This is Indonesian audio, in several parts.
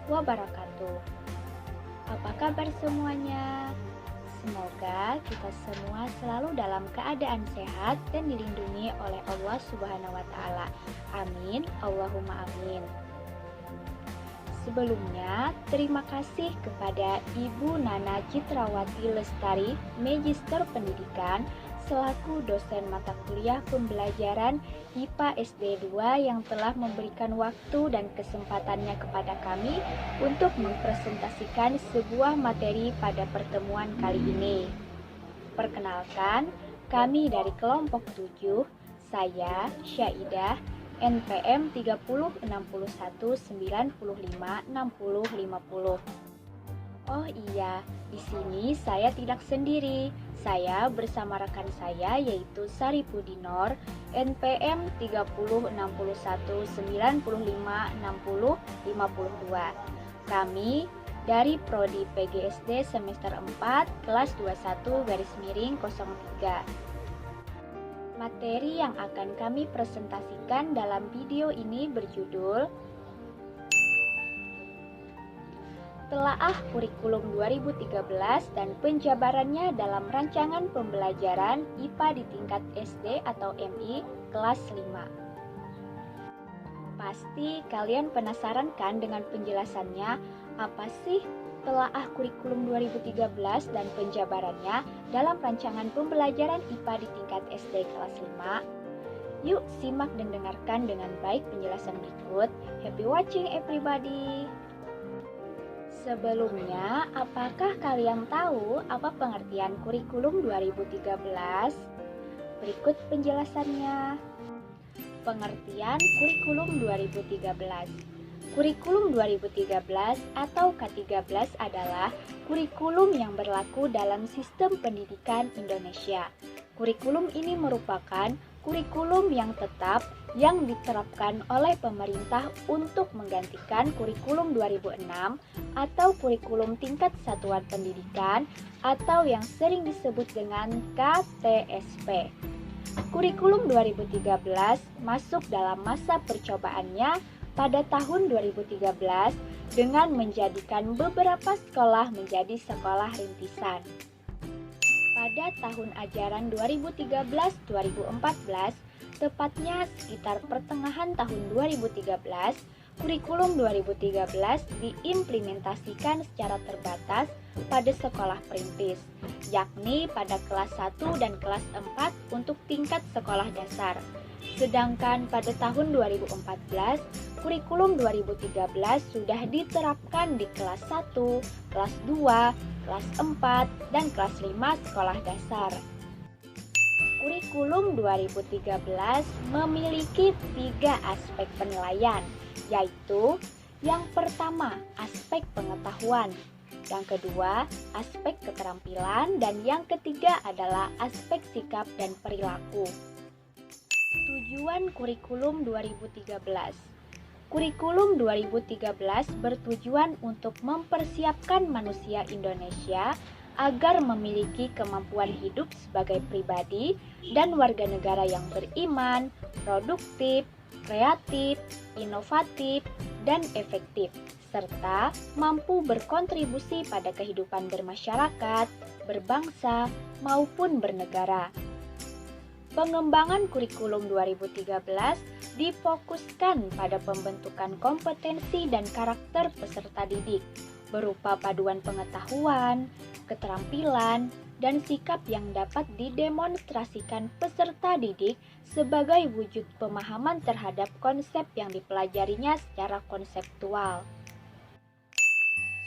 wabarakatuh. Apa kabar semuanya? Semoga kita semua selalu dalam keadaan sehat dan dilindungi oleh Allah Subhanahu wa Ta'ala. Amin, Allahumma amin. Sebelumnya, terima kasih kepada Ibu Nana Citrawati Lestari, Magister Pendidikan, selaku dosen mata kuliah pembelajaran IPA SD 2 yang telah memberikan waktu dan kesempatannya kepada kami untuk mempresentasikan sebuah materi pada pertemuan kali ini. Perkenalkan, kami dari kelompok 7, saya Syaidah, NPM 3061956050. Oh iya, di sini saya tidak sendiri. Saya bersama rekan saya yaitu Sari Pudinor, NPM 306195605052. Kami dari Prodi PGSD semester 4 kelas 21/03. Materi yang akan kami presentasikan dalam video ini berjudul Telaah Kurikulum 2013 dan penjabarannya dalam rancangan pembelajaran IPA di tingkat SD atau MI kelas 5. Pasti kalian penasaran kan dengan penjelasannya? Apa sih Telaah Kurikulum 2013 dan penjabarannya dalam rancangan pembelajaran IPA di tingkat SD kelas 5? Yuk simak dan dengarkan dengan baik penjelasan berikut. Happy watching everybody! Sebelumnya, apakah kalian tahu apa pengertian kurikulum 2013? Berikut penjelasannya. Pengertian kurikulum 2013. Kurikulum 2013 atau K13 adalah kurikulum yang berlaku dalam sistem pendidikan Indonesia. Kurikulum ini merupakan kurikulum yang tetap yang diterapkan oleh pemerintah untuk menggantikan kurikulum 2006 atau kurikulum tingkat satuan pendidikan atau yang sering disebut dengan KTSP. Kurikulum 2013 masuk dalam masa percobaannya pada tahun 2013 dengan menjadikan beberapa sekolah menjadi sekolah rintisan. Pada tahun ajaran 2013-2014, tepatnya sekitar pertengahan tahun 2013, kurikulum 2013 diimplementasikan secara terbatas pada sekolah perintis, yakni pada kelas 1 dan kelas 4 untuk tingkat sekolah dasar. Sedangkan pada tahun 2014, kurikulum 2013 sudah diterapkan di kelas 1, kelas 2, kelas 4, dan kelas 5 sekolah dasar. Kurikulum 2013 memiliki 3 aspek penilaian, yaitu yang pertama, aspek pengetahuan, yang kedua, aspek keterampilan, dan yang ketiga adalah aspek sikap dan perilaku. Tujuan kurikulum 2013. Kurikulum 2013 bertujuan untuk mempersiapkan manusia Indonesia agar memiliki kemampuan hidup sebagai pribadi dan warga negara yang beriman, produktif, kreatif, inovatif, dan efektif, serta mampu berkontribusi pada kehidupan bermasyarakat, berbangsa, maupun bernegara. Pengembangan kurikulum 2013 difokuskan pada pembentukan kompetensi dan karakter peserta didik, berupa paduan pengetahuan, keterampilan, dan sikap yang dapat didemonstrasikan peserta didik sebagai wujud pemahaman terhadap konsep yang dipelajarinya secara konseptual.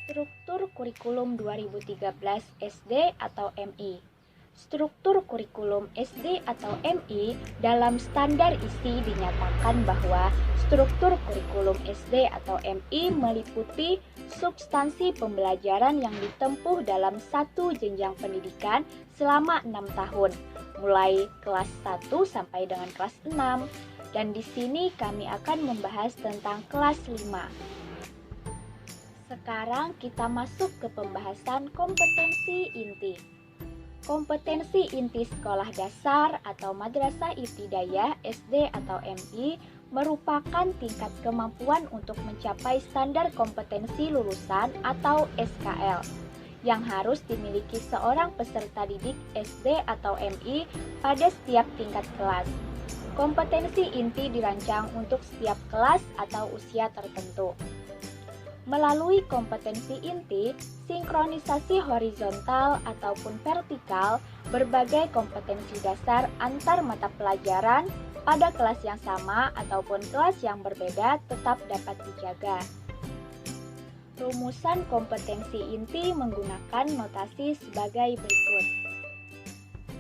Struktur kurikulum 2013 SD atau MI. Struktur kurikulum SD atau MI dalam standar isi dinyatakan bahwa struktur kurikulum SD atau MI meliputi substansi pembelajaran yang ditempuh dalam satu jenjang pendidikan selama 6 tahun, mulai kelas 1 sampai dengan kelas 6. Dan di sini kami akan membahas tentang kelas 5. Sekarang kita masuk ke pembahasan kompetensi inti. Kompetensi inti sekolah dasar atau madrasah ibtidaiyah SD atau MI merupakan tingkat kemampuan untuk mencapai standar kompetensi lulusan atau SKL yang harus dimiliki seorang peserta didik SD atau MI pada setiap tingkat kelas. Kompetensi inti dirancang untuk setiap kelas atau usia tertentu. Melalui kompetensi inti, sinkronisasi horizontal ataupun vertikal, berbagai kompetensi dasar antar mata pelajaran pada kelas yang sama ataupun kelas yang berbeda tetap dapat dijaga. Rumusan kompetensi inti menggunakan notasi sebagai berikut.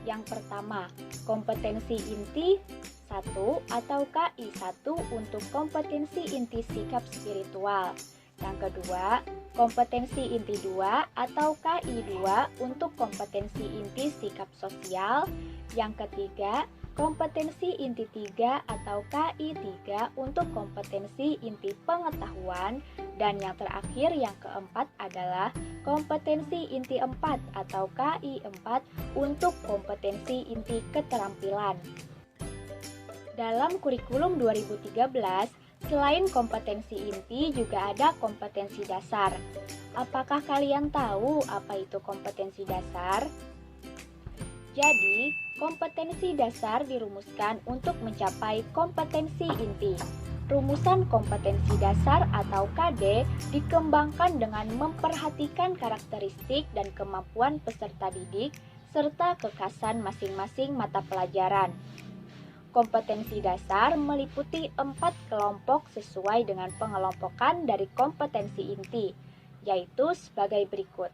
Yang pertama, kompetensi inti 1 atau KI 1 untuk kompetensi inti sikap spiritual. Yang kedua, kompetensi inti 2 atau KI 2 untuk kompetensi inti sikap sosial. Yang ketiga, kompetensi inti 3 atau KI 3 untuk kompetensi inti pengetahuan. Dan yang terakhir, yang keempat adalah kompetensi inti 4 atau KI 4 untuk kompetensi inti keterampilan. Dalam kurikulum 2013, selain kompetensi inti juga ada kompetensi dasar. Apakah kalian tahu apa itu kompetensi dasar? Jadi, kompetensi dasar dirumuskan untuk mencapai kompetensi inti. Rumusan kompetensi dasar atau KD dikembangkan dengan memperhatikan karakteristik dan kemampuan peserta didik serta kekhasan masing-masing mata pelajaran. Kompetensi dasar meliputi 4 kelompok sesuai dengan pengelompokan dari kompetensi inti, yaitu sebagai berikut.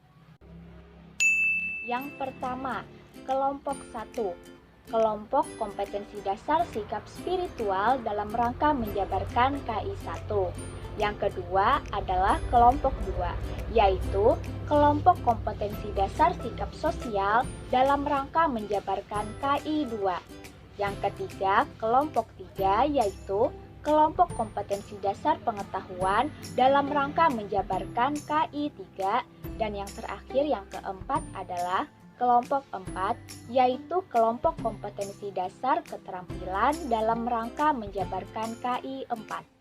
Yang pertama, kelompok 1. Kelompok kompetensi dasar sikap spiritual dalam rangka menjabarkan KI 1. Yang kedua adalah kelompok 2, yaitu kelompok kompetensi dasar sikap sosial dalam rangka menjabarkan KI 2. Yang ketiga, kelompok 3, yaitu kelompok kompetensi dasar pengetahuan dalam rangka menjabarkan KI 3. Dan yang terakhir, yang keempat adalah kelompok 4, yaitu kelompok kompetensi dasar keterampilan dalam rangka menjabarkan KI 4.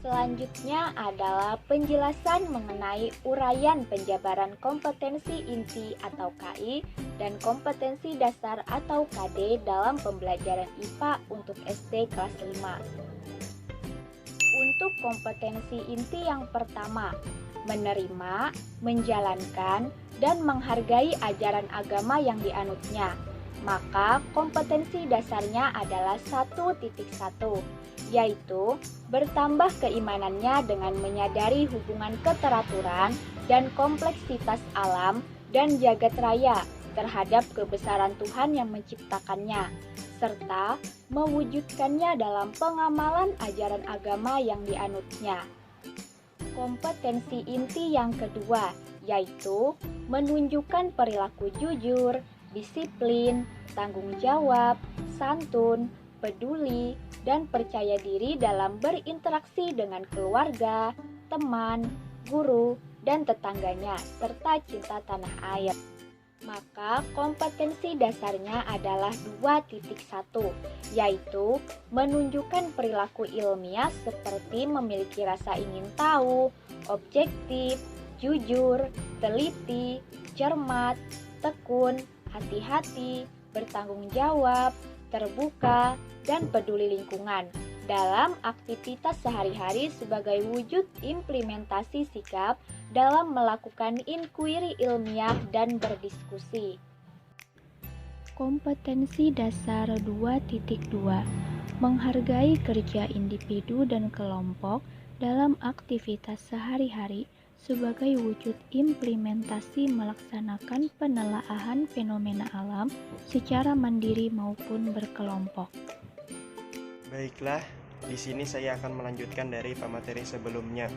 Selanjutnya adalah penjelasan mengenai uraian penjabaran kompetensi inti atau KI dan kompetensi dasar atau KD dalam pembelajaran IPA untuk SD kelas 5. Untuk kompetensi inti yang pertama, menerima, menjalankan, dan menghargai ajaran agama yang dianutnya. Maka kompetensi dasarnya adalah 1.1, yaitu bertambah keimanannya dengan menyadari hubungan keteraturan dan kompleksitas alam dan jagat raya terhadap kebesaran Tuhan yang menciptakannya, serta mewujudkannya dalam pengamalan ajaran agama yang dianutnya. Kompetensi inti yang kedua, yaitu menunjukkan perilaku jujur, disiplin, tanggung jawab, santun, peduli, dan percaya diri dalam berinteraksi dengan keluarga, teman, guru, dan tetangganya, serta cinta tanah air. Maka kompetensi dasarnya adalah 2.1, yaitu menunjukkan perilaku ilmiah seperti memiliki rasa ingin tahu, objektif, jujur, teliti, cermat, tekun, hati-hati, bertanggung jawab, terbuka, dan peduli lingkungan dalam aktivitas sehari-hari sebagai wujud implementasi sikap dalam melakukan inquiry ilmiah dan berdiskusi. Kompetensi dasar 2.2, menghargai kerja individu dan kelompok dalam aktivitas sehari-hari sebagai wujud implementasi melaksanakan penelaahan fenomena alam secara mandiri maupun berkelompok. Baiklah, di sini saya akan melanjutkan dari pemateri sebelumnya.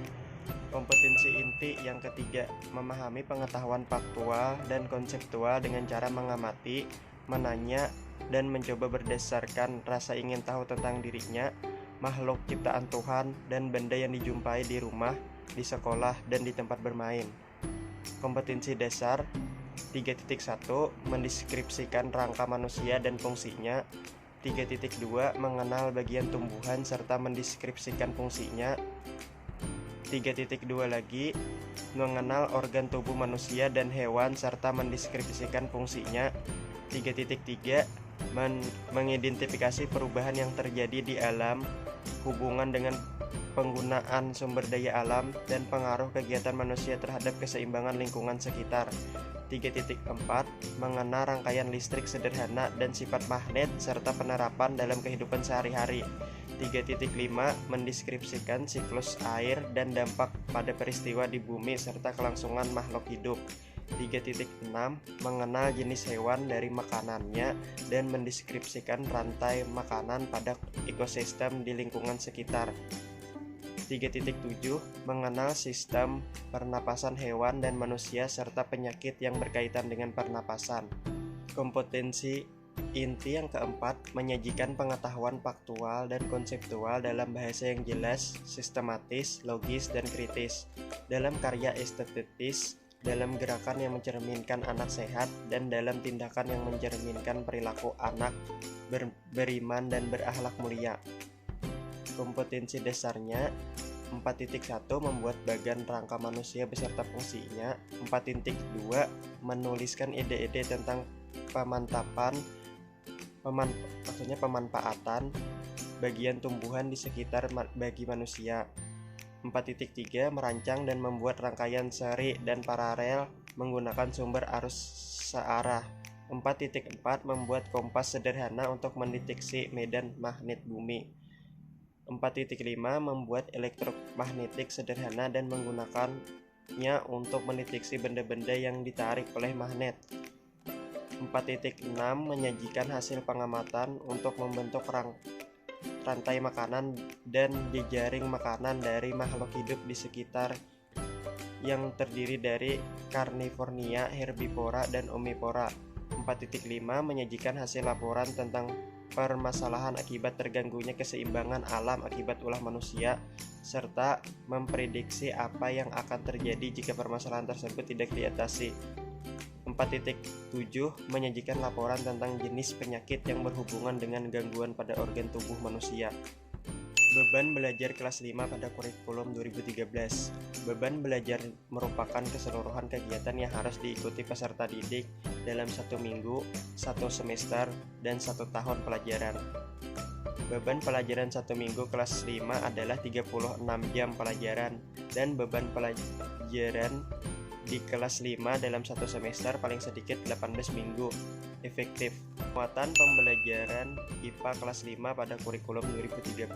Kompetensi inti yang ketiga, memahami pengetahuan faktual dan konseptual dengan cara mengamati, menanya, dan mencoba berdasarkan rasa ingin tahu tentang dirinya, makhluk ciptaan Tuhan, dan benda yang dijumpai di rumah, di sekolah, dan di tempat bermain. Kompetensi dasar 3.1, mendeskripsikan rangka manusia dan fungsinya. 3.2 mengenal bagian tumbuhan serta mendeskripsikan fungsinya. 3.2 lagi mengenal organ tubuh manusia dan hewan serta mendeskripsikan fungsinya. 3.3 mengidentifikasi perubahan yang terjadi di alam, hubungan dengan penggunaan sumber daya alam, dan pengaruh kegiatan manusia terhadap keseimbangan lingkungan sekitar. 3.4 mengenal rangkaian listrik sederhana dan sifat magnet serta penerapan dalam kehidupan sehari-hari. 3.5 mendeskripsikan siklus air dan dampak pada peristiwa di bumi serta kelangsungan makhluk hidup. 3.6 mengenal jenis hewan dari makanannya dan mendeskripsikan rantai makanan pada ekosistem di lingkungan sekitar. 3.7 mengenal sistem pernapasan hewan dan manusia serta penyakit yang berkaitan dengan pernapasan. Kompetensi inti yang keempat menyajikan pengetahuan faktual dan konseptual dalam bahasa yang jelas, sistematis, logis, dan kritis, dalam karya estetis, dalam gerakan yang mencerminkan anak sehat, dan dalam tindakan yang mencerminkan perilaku anak beriman dan berakhlak mulia. Kompetensi dasarnya 4.1 membuat bagan rangka manusia beserta fungsinya. 4.2 menuliskan ide-ide tentang pemanfaatan bagian tumbuhan di sekitar bagi manusia. 4.3 merancang dan membuat rangkaian seri dan paralel menggunakan sumber arus searah. 4.4 membuat kompas sederhana untuk mendeteksi medan magnet bumi. 4.5 membuat elektromagnetik sederhana dan menggunakannya untuk mendeteksi benda-benda yang ditarik oleh magnet. 4.6 menyajikan hasil pengamatan untuk membentuk rantai makanan dan jejaring makanan dari makhluk hidup di sekitar yang terdiri dari karnivornia, herbivora, dan omnivora. 4.5 menyajikan hasil laporan tentang permasalahan akibat terganggunya keseimbangan alam akibat ulah manusia, serta memprediksi apa yang akan terjadi jika permasalahan tersebut tidak diatasi. 4.7 menyajikan laporan tentang jenis penyakit yang berhubungan dengan gangguan pada organ tubuh manusia. Beban belajar kelas 5 pada kurikulum 2013. Beban belajar merupakan keseluruhan kegiatan yang harus diikuti peserta didik dalam 1 minggu, 1 semester, dan 1 tahun pelajaran. Beban pelajaran 1 minggu kelas 5 adalah 36 jam pelajaran, dan beban pelajaran di kelas 5 dalam 1 semester paling sedikit 18 minggu. Efektif. Muatan pembelajaran IPA kelas 5 pada kurikulum 2013.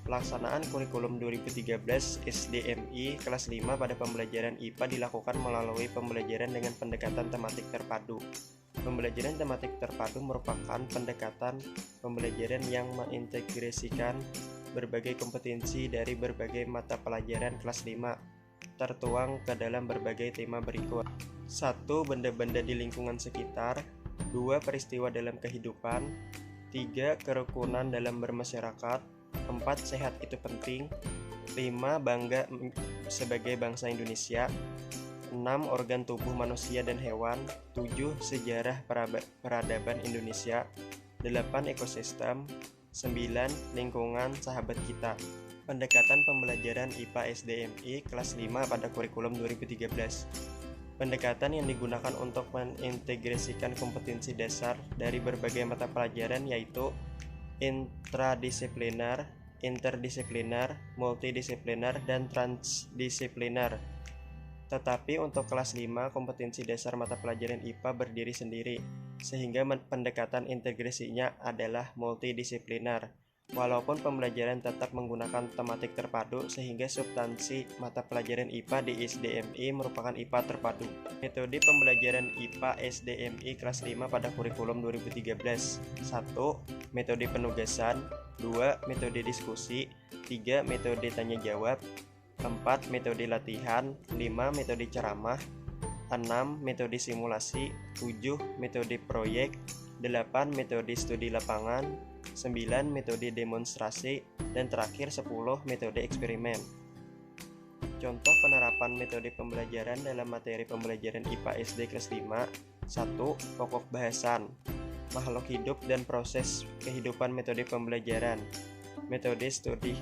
Pelaksanaan kurikulum 2013 SDMI kelas 5 pada pembelajaran IPA dilakukan melalui pembelajaran dengan pendekatan tematik terpadu. Pembelajaran tematik terpadu merupakan pendekatan pembelajaran yang mengintegrasikan berbagai kompetensi dari berbagai mata pelajaran kelas 5 tertuang ke dalam berbagai tema berikut. 1. Benda-benda di lingkungan sekitar. 2. Peristiwa dalam kehidupan. 3. Kerukunan dalam bermasyarakat. 4. Sehat itu penting. 5. Bangga sebagai bangsa Indonesia. 6. Organ tubuh manusia dan hewan. 7. Sejarah peradaban Indonesia. 8. Ekosistem. 9. Lingkungan sahabat kita. Pendekatan pembelajaran IPA SDMI kelas 5 pada kurikulum 2013. Pendekatan yang digunakan untuk mengintegrasikan kompetensi dasar dari berbagai mata pelajaran yaitu intradisipliner, interdisipliner, multidisipliner, dan transdisipliner. Tetapi untuk kelas 5, kompetensi dasar mata pelajaran IPA berdiri sendiri, sehingga pendekatan integrasinya adalah multidisipliner. Walaupun pembelajaran tetap menggunakan tematik terpadu, sehingga substansi mata pelajaran IPA di SDMI merupakan IPA terpadu. Metode pembelajaran IPA SDMI kelas 5 pada kurikulum 2013. 1. Metode penugasan. 2. Metode diskusi. 3. Metode tanya jawab. 4. Metode latihan. 5. Metode ceramah. 6. Metode simulasi. 7. Metode proyek. 8. Metode studi lapangan. 9. Metode demonstrasi, dan terakhir 10. Metode eksperimen. Contoh penerapan metode pembelajaran dalam materi pembelajaran IPA SD kelas 5. 1. Pokok bahasan. makhluk hidup dan proses kehidupan. Metode pembelajaran, metode studi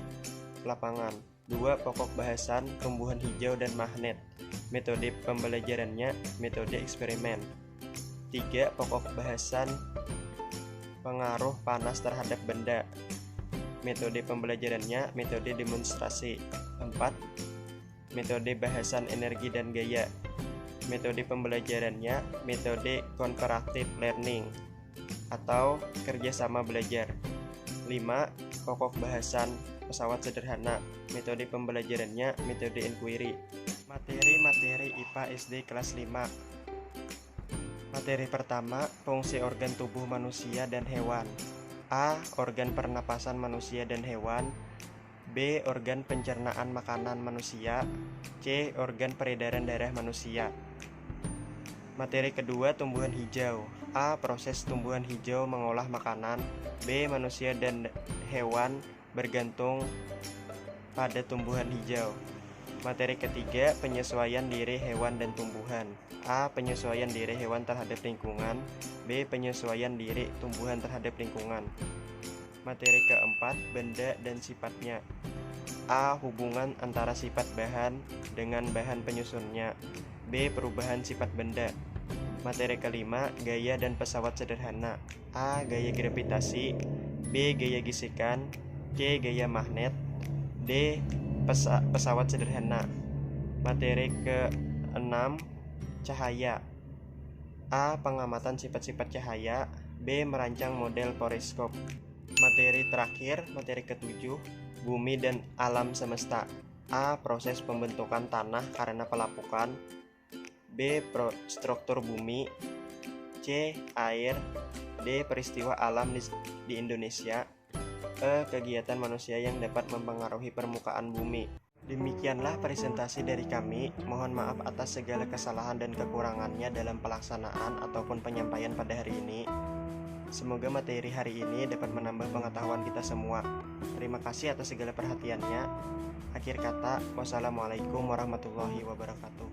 lapangan. 2. Pokok bahasan, tumbuhan hijau dan magnet. Metode pembelajarannya, metode eksperimen. 3. Pokok bahasan, pengaruh panas terhadap benda. Metode pembelajarannya, metode demonstrasi. 4. Metode bahasan energi dan gaya. Metode pembelajarannya, metode comparative learning atau kerjasama belajar. 5. Pokok bahasan, pesawat sederhana. Metode pembelajarannya, metode inquiry. Materi IPA SD kelas 5. Materi pertama, fungsi organ tubuh manusia dan hewan. A. Organ pernapasan manusia dan hewan. B. Organ pencernaan makanan manusia. C. Organ peredaran darah manusia. Materi kedua, tumbuhan hijau. A. Proses tumbuhan hijau mengolah makanan. B. Manusia dan hewan bergantung pada tumbuhan hijau. Materi ketiga, penyesuaian diri hewan dan tumbuhan. A. Penyesuaian diri hewan terhadap lingkungan. B. Penyesuaian diri tumbuhan terhadap lingkungan. Materi keempat, benda dan sifatnya. A. Hubungan antara sifat bahan dengan bahan penyusunnya. B. Perubahan sifat benda. Materi kelima, gaya dan pesawat sederhana. A. Gaya gravitasi. B. Gaya gesekan. C. Gaya magnet. D. Pesawat sederhana. Materi ke-6, cahaya. A. Pengamatan sifat-sifat cahaya. B. Merancang model periskop. Materi terakhir, materi ke-7, bumi dan alam semesta. A. Proses pembentukan tanah karena pelapukan. B. Struktur bumi. C. Air. D. Peristiwa alam di Indonesia. E. Kegiatan manusia yang dapat mempengaruhi permukaan bumi. Demikianlah presentasi dari kami. Mohon maaf atas segala kesalahan dan kekurangannya dalam pelaksanaan ataupun penyampaian pada hari ini. Semoga materi hari ini dapat menambah pengetahuan kita semua. Terima kasih atas segala perhatiannya. Akhir kata, wassalamualaikum warahmatullahi wabarakatuh.